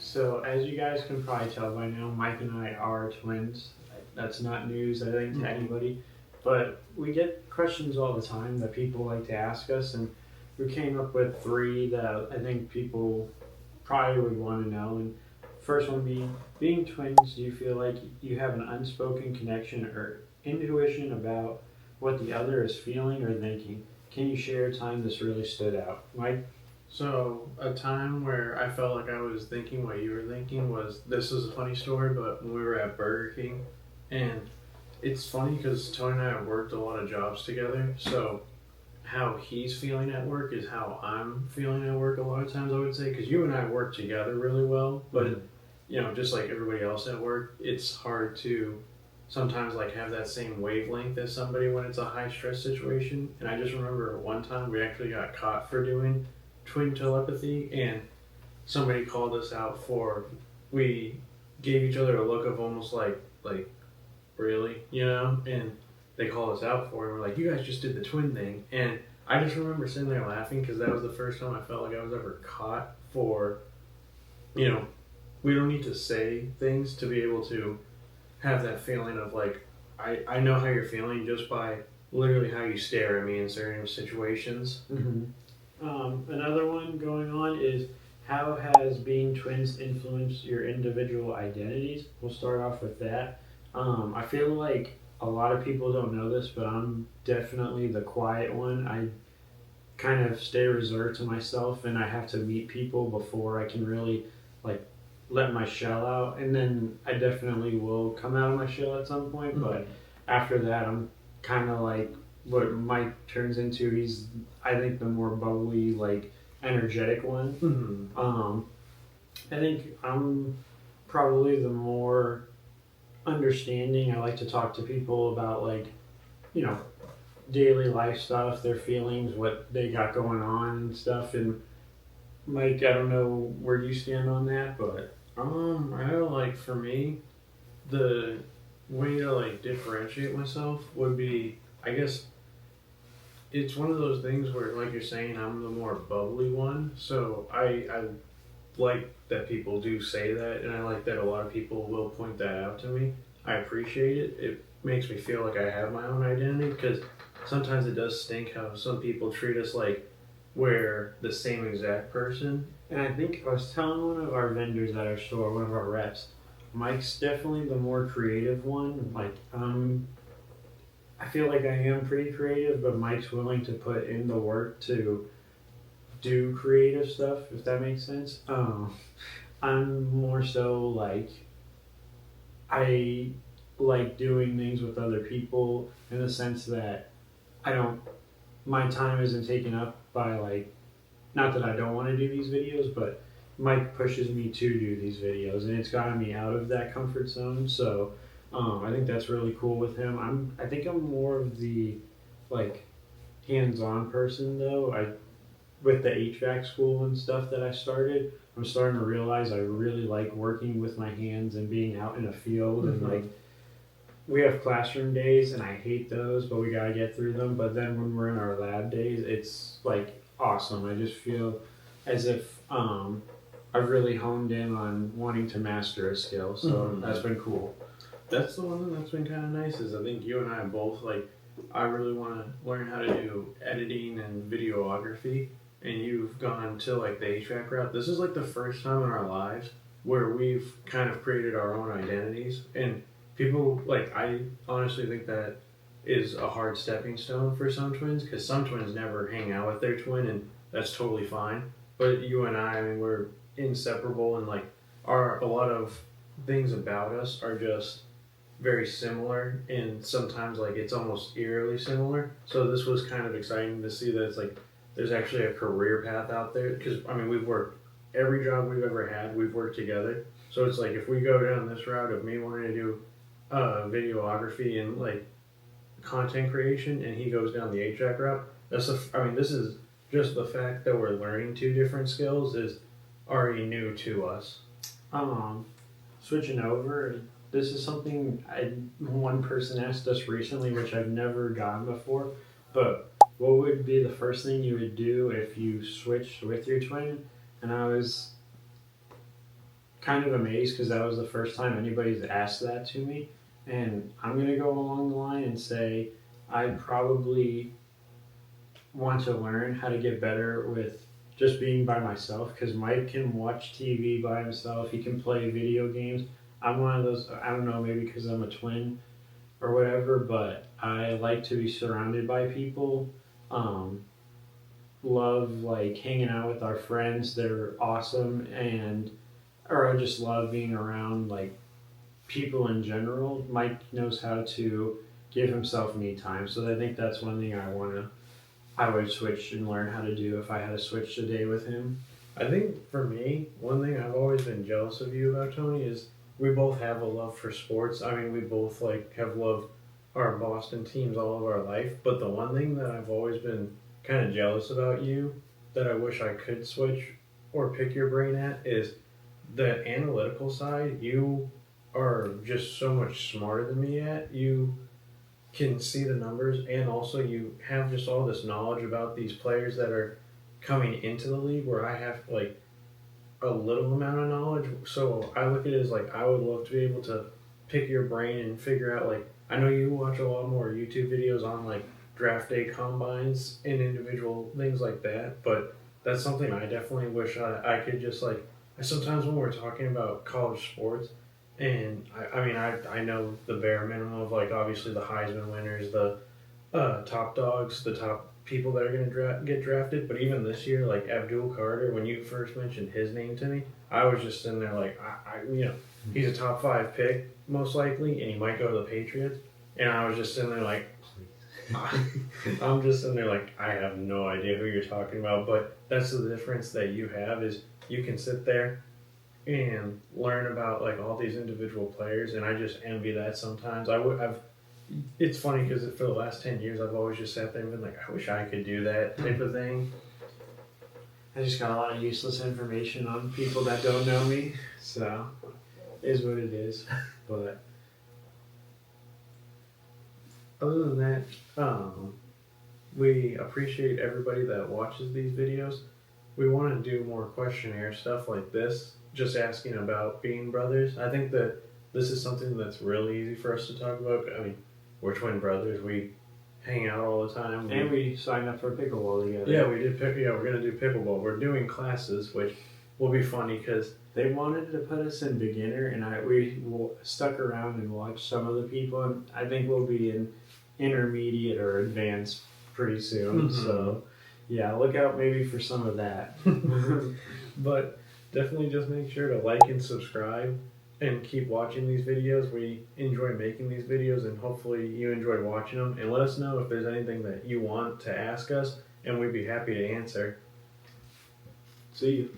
So, as you guys can probably tell by now, Mike and I are twins. That's not news, I think, to anybody. But we get questions all the time that people like to ask us, and we came up with three that I think people probably would want to know. And first one being twins, do you feel like you have an unspoken connection or intuition about what the other is feeling or thinking? Can you share a time this really stood out? Mike? So a time where I felt like I was thinking what you were thinking was this is a funny story, but when we were at Burger King, and it's funny because Tony and I have worked a lot of jobs together, so how he's feeling at work is how I'm feeling at work a lot of times. I would say because you and I work together really well, but just like everybody else at work, it's hard to sometimes like have that same wavelength as somebody when it's a high stress situation. And I just remember one time we actually got caught for doing twin telepathy, and somebody called us out for we gave each other a look of almost like really, and they called us out for it. And we're like, you guys just did the twin thing, and I just remember sitting there laughing because that was the first time I felt like I was ever caught for, we don't need to say things to be able to have that feeling of like, I know how you're feeling just by literally how you stare at me in certain situations. Another one going on is how has being twins influenced your individual identities? We'll start off with that. I feel like a lot of people don't know this, but I'm definitely the quiet one. I kind of stay reserved to myself, and I have to meet people before I can really like let my shell out. And then I definitely will come out of my shell at some point, but after that, I'm kind of like what Mike turns into. He's, I think, the more bubbly, like energetic one. I think I'm probably the more understanding. I like to talk to people about like, you know, daily life stuff, their feelings, what they got going on and stuff. And Mike, I don't know where you stand on that, but I know, like for me, the way to like differentiate myself would be, I guess, it's one of those things where, like you're saying, I'm the more bubbly one. So I like that people do say that, and I like that a lot of people will point that out to me. I appreciate it. It makes me feel like I have my own identity because sometimes it does stink how some people treat us like we're the same exact person. and I think I was telling one of our vendors at our store, one of our reps, Mike's definitely the more creative one. Like, I feel like I am pretty creative, but Mike's willing to put in the work to do creative stuff, if that makes sense. I'm more so like, I like doing things with other people in the sense that I don't, my time isn't taken up by like, not that I don't want to do these videos, but Mike pushes me to do these videos, and it's gotten me out of that comfort zone. So I think that's really cool with him. I think I'm more of the like hands-on person though. I with the HVAC school and stuff that I started, I'm starting to realize I really like working with my hands and being out in a field. And like, we have classroom days and I hate those, but we gotta get through them. But then when we're in our lab days, it's like awesome. I just feel as if I've really honed in on wanting to master a skill. So that's been cool. That's the one that's been kind of nice. Is I think you and I both like. I really want to learn how to do editing and videography, and you've gone to like the HVAC route. This is like the first time in our lives where we've kind of created our own identities, and people like I honestly think that is a hard stepping stone for some twins because some twins never hang out with their twin, and that's totally fine. But you and I mean, we're inseparable, and like our a lot of things about us are just very similar, and sometimes like it's almost eerily similar. So this was kind of exciting to see that it's like there's actually a career path out there because I mean we've worked every job we've ever had, we've worked together. So it's like if we go down this route of me wanting to do videography and like content creation, and he goes down the HVAC route, I mean this is just the fact that we're learning two different skills is already new to us. Um, Switching over, this is something one person asked us recently, which I've never gotten before. But what would be the first thing you would do if you switched with your twin? And kind of amazed because that was the first time anybody's asked that to me. And I'm gonna go along the line and say I probably want to learn how to get better with just being by myself because Mike can watch TV by himself. He can play video games. I'm one of those. I don't know, maybe because I'm a twin or whatever, but I like to be surrounded by people. Um, Love like hanging out with our friends. They're awesome, and or I just love being around like people in general. Mike knows how to give himself me time, so I think that's one thing I would switch and learn how to do if I had to switch a day with him. I think for me, one thing I've always been jealous of you about, Tony, is we both have a love for sports. I mean, we both like have loved our Boston teams all of our life. But the one thing that I've always been kind of jealous about you, that I wish I could switch or pick your brain at, is the analytical side. You are just so much smarter than me at. You can see the numbers, and also you have just all this knowledge about these players that are coming into the league where I have like a little amount of knowledge. So I look at it as like I would love to be able to pick your brain and figure out, like, I know you watch a lot more YouTube videos on like draft day combines and individual things like that, but that's something I definitely wish I could just like, sometimes when we're talking about college sports, and I mean I know the bare minimum of like obviously the Heisman winners, the top dogs, the top people that are going to get drafted. But even this year, like Abdul Carter, when you first mentioned his name to me, I was just sitting there like, he's a top 5 pick most likely, and he might go to the Patriots. And I was just sitting there like, I'm just sitting there like, I have no idea who you're talking about. But that's the difference that you have, is you can sit there and learn about like all these individual players, and I just envy that sometimes. I've It's funny because for the last 10 years, I've always just sat there and been like, I wish I could do that type of thing. I just got a lot of useless information on people that don't know me, so it is what it is. But Other than that, we appreciate everybody that watches these videos. We want to do more questionnaire stuff like this, just asking about being brothers. I think that this is something that's really easy for us to talk about. I mean, we're twin brothers. We hang out all the time. and we signed up for pickleball together. Yeah, we did. We're gonna do pickleball. We're doing classes, which will be funny because They wanted to put us in beginner, and we stuck around and watched some of the people, and I think we'll be in intermediate or advanced pretty soon. Mhm. So, yeah, look out maybe for some of that. But definitely just make sure to like and subscribe and keep watching these videos. We enjoy making these videos, and hopefully you enjoy watching them. And let us know if there's anything that you want to ask us, and we'd be happy to answer. See you.